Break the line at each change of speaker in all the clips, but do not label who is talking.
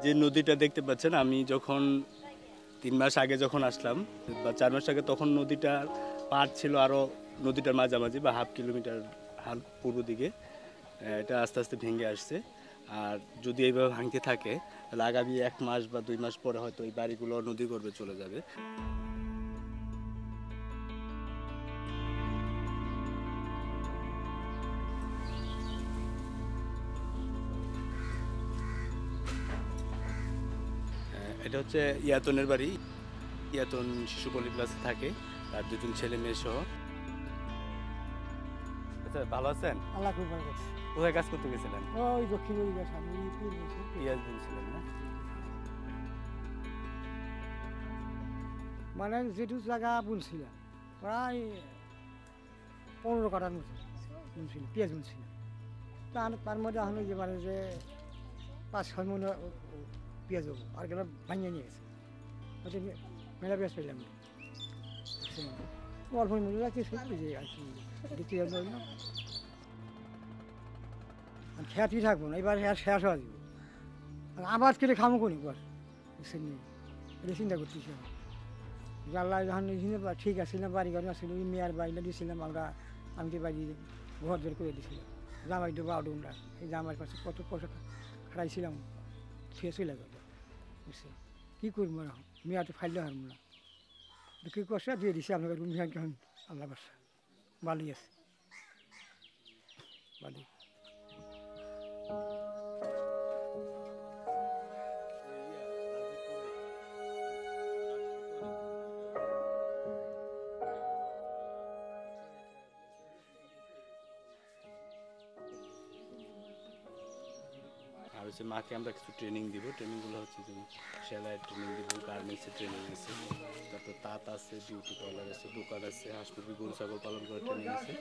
যে নদীটা দেখতে পাচ্ছেন, আমি যখন 3 মাস আগে যখন আসলাম বা 4 মাস আগে, তখন নদীটার পাড় ছিল আরও নদীটার মাঝামাঝি বা হাফ কিলোমিটার পূর্ব দিকে। এটা আস্তে আস্তে ভেঙে আসছে। আর যদি এইভাবে ভাঙতে থাকে তাহলে আগামী 1 মাস বা 2 মাস পরে হয়তো এই বাড়িগুলো নদী গর্ভে চলে যাবে। এটা হচ্ছে ইয়াতনের বাড়ি। ইয়াতন শিশু পল্লী প্লাসে থাকে, তার 2জন ছেলে মেয়ে সহ। আচ্ছা, ভালো আছেন?
আল্লাহ খুব ভালো আছে।
কোথায় কাজ করতে গেছিলেন?
ওই দক্ষিণ দিকে সামনে
পিয়াজ বুনছিলেন না?
মানে যেটু জায়গা বুনছিলাম প্রায় 15 কাঠার মতো বুনছিলাম, পেঁয়াজ বুনছিলাম। তার মধ্যে এখন যে মানে যে 5-6 মনে পেঁয়াজ হবো, আর গেলে ভাঙিয়ে নিয়ে গেছে। হচ্ছে মেলা পেঁয়াজ পেলাম না, অল্প মূল্য রাখছি সত্যি যে আর কি দেখতে যাবো না, খেয়াতি থাকবো না। এবার শেষ হওয়া দিব, আবাদ করে খামো করি এবার বুঝছেন নি, এটা চিন্তা করতেছি। আল্লাহ যখন ঠিক আছে না, বাড়ি ঘর আসছিল, মেয়ার বাড়িটা দিয়েছিলাম আমরা, আমি তো বাড়ি ঘর জোর করে দিয়েছিলাম। জামাই দেবো আউডুমরা, এই জামাইয়ের কাছে কত পয়সা খাটাইছিলাম, ছুঁয়ে চলে গেল। বুঝছে কী করবো না, মেয়ার তো ফাইলে হারবো না, কী করছে দিয়ে দিছি আপনাকে মেয়ার। কেমন আল্লাহ বাসা ভালোই আছে, ভালোই।
আর হচ্ছে মাকে আমরা কিছু ট্রেনিং দিব। ট্রেনিংগুলো হচ্ছে যে সেলাইয়ের ট্রেনিং দিব, গার্মেন্টসের ট্রেনিং আছে, তারপর তাঁত আছে, বিউটি পার্লার আছে, দোকান আছে, হাঁস মুরগি গরু ছাগল পালন করার ট্রেনিং আছে।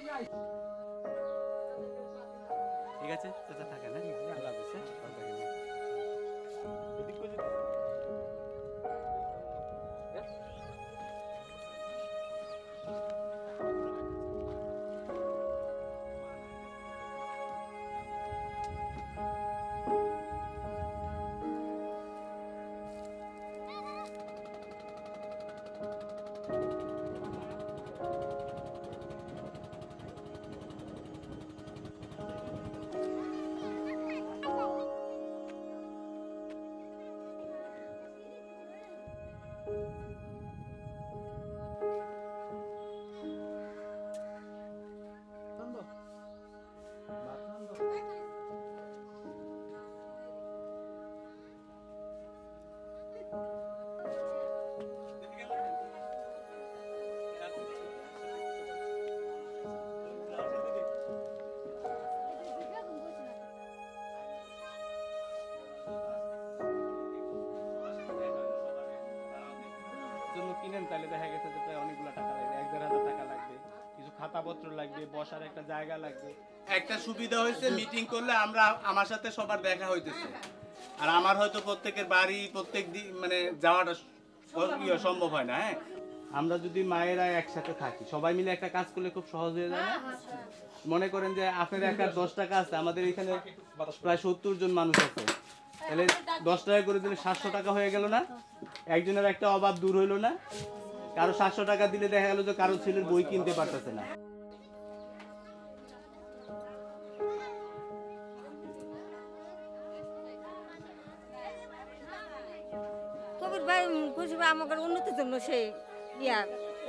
ঠিক আছে, চাচা থাকেন। হ্যাঁ, আল্লাহ হাফেজ। কিনেন তাহলে দেখা গেছে যে প্রায় অনেকগুলো টাকা লাগবে, 1-1.5 টাকা লাগবে, কিছু খাতাপত্র লাগবে, বসার একটা জায়গা লাগবে। একটা সুবিধা হয়েছে, মিটিং করলে আমরা আমার সাথে সবার দেখা হইতেছে, আর আমার হয়তো প্রত্যেকের বাড়ি প্রত্যেক দিন মানে যাওয়াটা সম্ভব হয় না। হ্যাঁ, আমরা যদি মায়েরা একসাথে থাকি, সবাই মিলে একটা কাজ করলে খুব সহজ হয়ে যায় না? মনে করেন যে আপনার একটা 10 টাকা আছে, আমাদের এখানে প্রায় 70 জন মানুষ আছে, তাহলে 10 টাকা করে দিলে 700 টাকা হয়ে গেল না? একজনের একটা অভাব দূর হইল না? কারো 700 টাকা দিলে দেখা গেল যে কারো ছেলের বই কিনতে পারতেছে না।
কবির ভাই খুশি ভাই আমাদের উন্নতির জন্য সে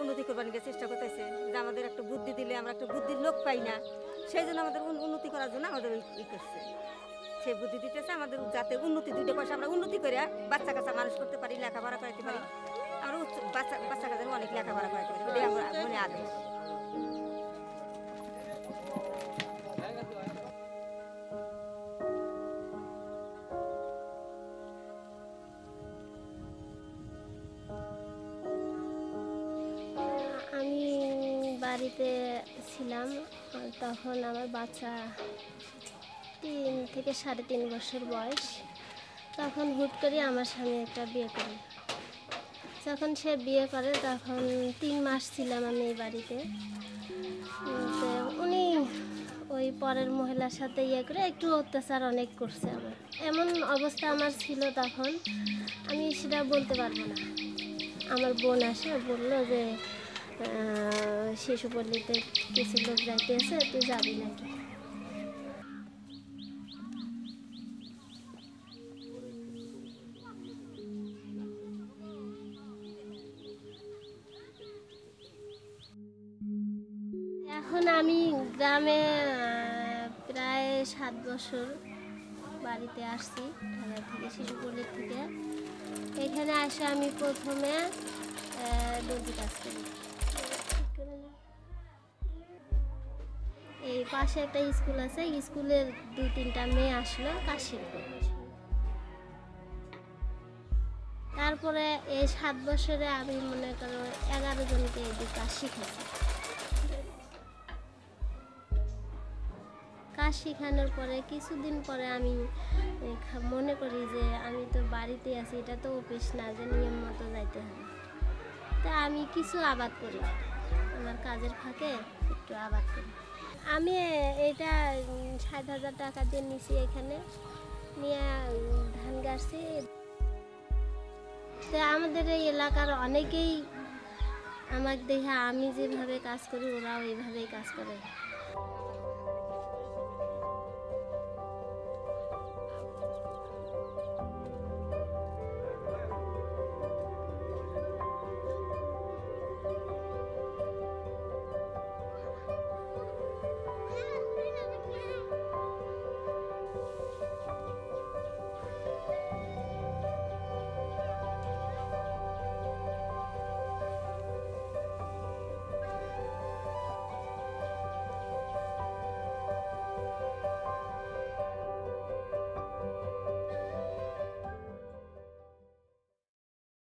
উন্নতি করবার চেষ্টা করতেছে, যে আমাদের একটা বুদ্ধি দিলে আমরা একটা বুদ্ধির লোক পাই না, সেই জন্য আমাদের উন্নতি করার জন্য আমাদের ই করছে, সে বুদ্ধি দিতেছে আমাদের, যাতে উন্নতি 2 পয়সা আমরা উন্নতি করে বাচ্চা কাচ্চা মানুষ করতে পারি, লেখাপড়া করাতে পারি, আমরা বাচ্চা কাচ্চা অনেক লেখাপড়া করাতে পারি, এটাই আমরা মনে আদেশ।
আমি বাড়িতে ছিলাম, তখন আমার বাচ্চা 3 থেকে 3.5 বছর বয়স। তখন হুট করে আমার স্বামী একটা বিয়ে করে। যখন সে বিয়ে করে তখন 3 মাস ছিলাম আমি এই বাড়িতে। উনি ওই পরের মহিলার সাথে ইয়ে করে একটু অত্যাচার অনেক করছে আমার। এমন অবস্থা আমার ছিল তখন, আমি সেটা বলতে পারবো না। আমার বোন আসে বললো যে শিশুপল্লীতে কিছু লোক যাইতেছে, তুই যাবি নাকি? এখন আমি গ্রামে প্রায় 7 বছর বাড়িতে আসছি, ঢাকা থেকে, শিশুপল্লীর থেকে। এখানে আসে আমি প্রথমে দর্জি কাজ করি। এই পাশে একটা স্কুল আছে, স্কুলের 2-3টা মেয়ে আসলো কাজ শিখবে। তারপরে এই 7 বছরে আমি মনে করো 11 জনকে এই কাজ শিখেছি। কাজ শেখানোর পরে কিছুদিন পরে আমি মনে করি যে আমি তো বাড়িতে আছি, এটা তো অফিস না যে নিয়ম মতো যাইতে হবে। তা আমি কিছু আবাদ করি, আমার কাজের ফাঁকে একটু আবাদ করি। আমি এটা 60,000 টাকা দিয়ে নিছি, এখানে নিয়ে ধান গাছছি। তো আমাদের এই এলাকার অনেকেই আমাকে দেখে আমি যেভাবে কাজ করি ওরাও এইভাবেই কাজ করে।